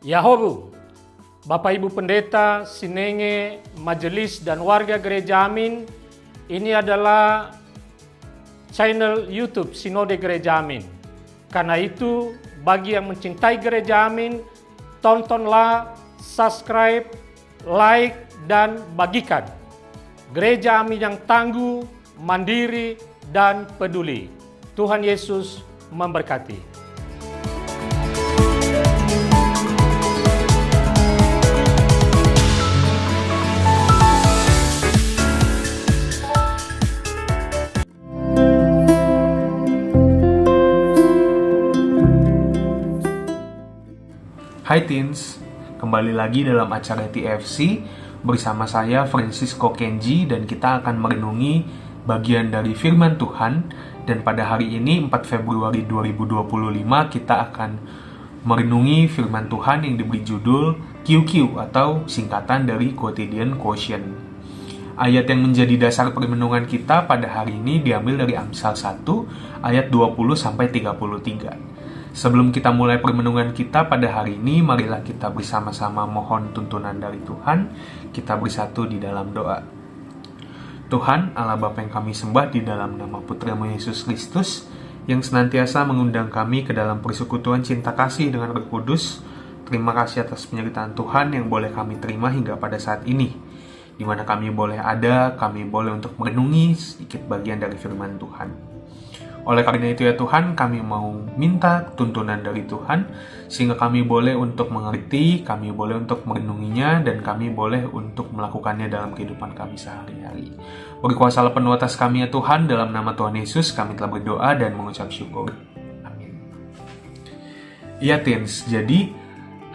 Yahobu, Bapak Ibu Pendeta, Sinenge, Majelis dan warga Gereja Amin, ini adalah channel YouTube Sinode Gereja Amin. Karena itu, bagi yang mencintai Gereja Amin, tontonlah, subscribe, like, dan bagikan. Gereja Amin yang tangguh, mandiri, dan peduli. Tuhan Yesus memberkati. Hai Teens, kembali lagi dalam acara TFC bersama saya Francisco Kenji dan kita akan merenungi bagian dari firman Tuhan. Dan pada hari ini 4 Februari 2025 kita akan merenungi firman Tuhan yang diberi judul QQ atau singkatan dari Quotidian Quotient. Ayat yang menjadi dasar permenungan kita pada hari ini diambil dari Amsal 1 ayat 20-33. Sebelum kita mulai permenungan kita pada hari ini, marilah kita bersama-sama mohon tuntunan dari Tuhan. Kita bersatu di dalam doa. Tuhan, Allah Bapa yang kami sembah, di dalam nama Putra-Mu Yesus Kristus, yang senantiasa mengundang kami ke dalam persekutuan cinta kasih dengan Roh Kudus. Terima kasih atas penyertaan Tuhan yang boleh kami terima hingga pada saat ini, di mana kami boleh ada, kami boleh untuk merenungi sedikit bagian dari firman Tuhan. Oleh karena itu ya Tuhan, kami mau minta tuntunan dari Tuhan, sehingga kami boleh untuk mengerti, kami boleh untuk merenunginya, dan kami boleh untuk melakukannya dalam kehidupan kami sehari-hari. Berkuasalah penuh atas kami ya Tuhan, dalam nama Tuhan Yesus kami telah berdoa dan mengucap syukur. Amin. Iya Teens, jadi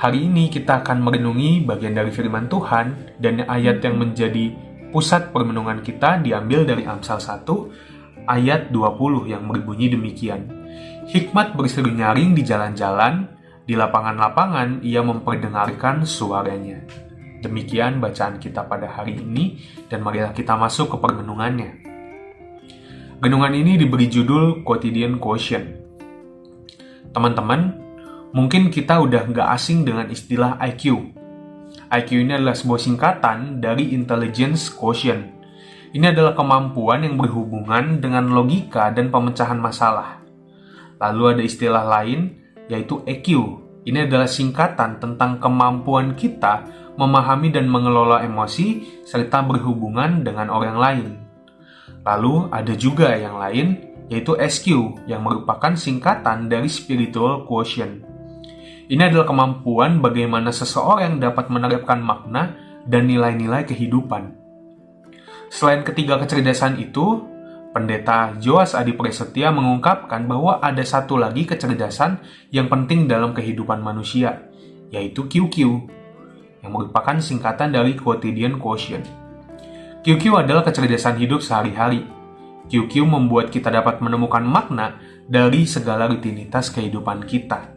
hari ini kita akan merenungi bagian dari firman Tuhan, dan ayat yang menjadi pusat permenungan kita diambil dari Amsal 1, ayat 20 yang berbunyi demikian. Hikmat berseru nyaring di jalan-jalan, di lapangan-lapangan ia memperdengarkan suaranya. Demikian bacaan kita pada hari ini, dan marilah kita masuk ke permenungannya. Renungan ini diberi judul Quotidian Quotient. Teman-teman, mungkin kita udah nggak asing dengan istilah IQ. IQ ini adalah sebuah singkatan dari Intelligence Quotient. Ini adalah kemampuan yang berhubungan dengan logika dan pemecahan masalah. Lalu ada istilah lain, yaitu EQ. Ini adalah singkatan tentang kemampuan kita memahami dan mengelola emosi serta berhubungan dengan orang lain. Lalu ada juga yang lain, yaitu SQ, yang merupakan singkatan dari Spiritual Quotient. Ini adalah kemampuan bagaimana seseorang dapat menerapkan makna dan nilai-nilai kehidupan. Selain ketiga kecerdasan itu, Pendeta Joas Adi Prasetya mengungkapkan bahwa ada satu lagi kecerdasan yang penting dalam kehidupan manusia, yaitu QQ, yang merupakan singkatan dari Quotidian Quotient. QQ adalah kecerdasan hidup sehari-hari. QQ membuat kita dapat menemukan makna dari segala rutinitas kehidupan kita.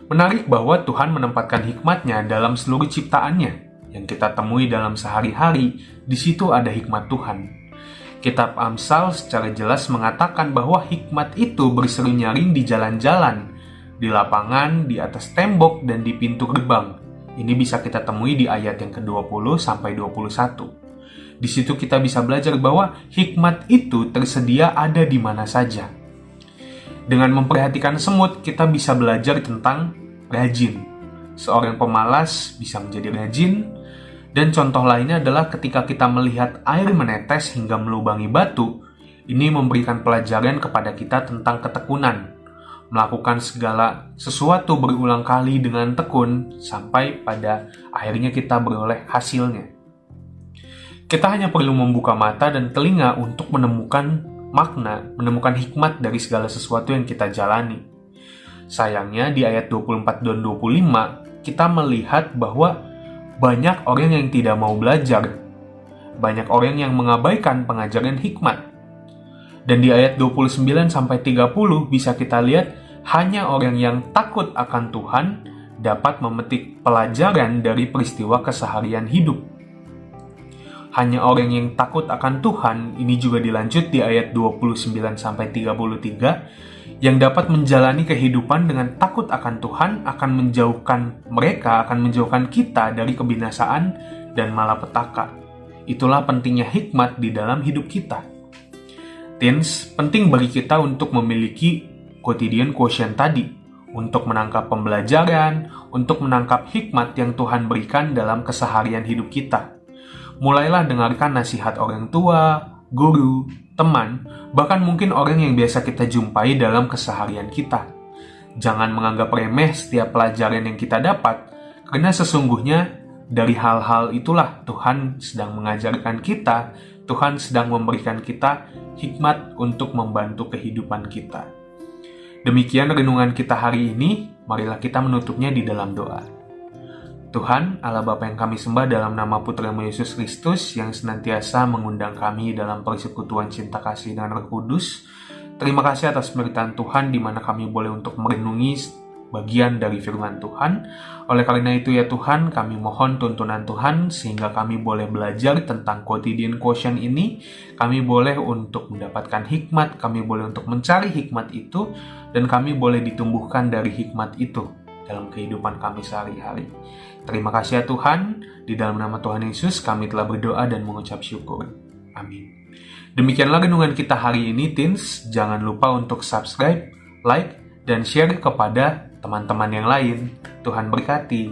Menarik bahwa Tuhan menempatkan hikmat-Nya dalam seluruh ciptaannya, yang kita temui dalam sehari-hari. Di situ ada hikmat Tuhan. Kitab Amsal secara jelas mengatakan bahwa hikmat itu berseru nyaring di jalan-jalan, di lapangan, di atas tembok, dan di pintu gerbang. Ini bisa kita temui di ayat yang ke-20 sampai 21. Di situ kita bisa belajar bahwa hikmat itu tersedia ada di mana saja. Dengan memperhatikan semut, kita bisa belajar tentang rajin. Seorang pemalas bisa menjadi rajin. Dan contoh lainnya adalah ketika kita melihat air menetes hingga melubangi batu, ini memberikan pelajaran kepada kita tentang ketekunan. Melakukan segala sesuatu berulang kali dengan tekun, sampai pada akhirnya kita beroleh hasilnya. Kita hanya perlu membuka mata dan telinga untuk menemukan makna, menemukan hikmat dari segala sesuatu yang kita jalani. Sayangnya di ayat 24 dan 25, kita melihat bahwa banyak orang yang tidak mau belajar. Banyak orang yang mengabaikan pengajaran hikmat. Dan di ayat 29-30 bisa kita lihat hanya orang yang takut akan Tuhan dapat memetik pelajaran dari peristiwa keseharian hidup. Hanya orang yang takut akan Tuhan, ini juga dilanjut di ayat 29-33, yang dapat menjalani kehidupan dengan takut akan Tuhan akan menjauhkan kita dari kebinasaan dan malapetaka. Itulah pentingnya hikmat di dalam hidup kita. Teens, penting bagi kita untuk memiliki quotidian quotient tadi, untuk menangkap pembelajaran, untuk menangkap hikmat yang Tuhan berikan dalam keseharian hidup kita. Mulailah dengarkan nasihat orang tua, guru, teman, bahkan mungkin orang yang biasa kita jumpai dalam keseharian kita. Jangan menganggap remeh setiap pelajaran yang kita dapat, karena sesungguhnya dari hal-hal itulah Tuhan sedang mengajarkan kita, Tuhan sedang memberikan kita hikmat untuk membantu kehidupan kita. Demikian renungan kita hari ini, marilah kita menutupnya di dalam doa. Tuhan, Allah Bapa yang kami sembah dalam nama Putra-Mu Yesus Kristus yang senantiasa mengundang kami dalam persekutuan cinta kasih dengan Roh Kudus. Terima kasih atas pemberitaan Tuhan di mana kami boleh untuk merenungi bagian dari firman Tuhan. Oleh karena itu ya Tuhan, kami mohon tuntunan Tuhan sehingga kami boleh belajar tentang quotidian quotient ini. Kami boleh untuk mendapatkan hikmat, kami boleh untuk mencari hikmat itu, dan kami boleh ditumbuhkan dari hikmat itu dalam kehidupan kami sehari-hari. Terima kasih ya Tuhan, di dalam nama Tuhan Yesus kami telah berdoa dan mengucap syukur. Amin. Demikianlah renungan kita hari ini, teens. Jangan lupa untuk subscribe, like, dan share kepada teman-teman yang lain. Tuhan berkati.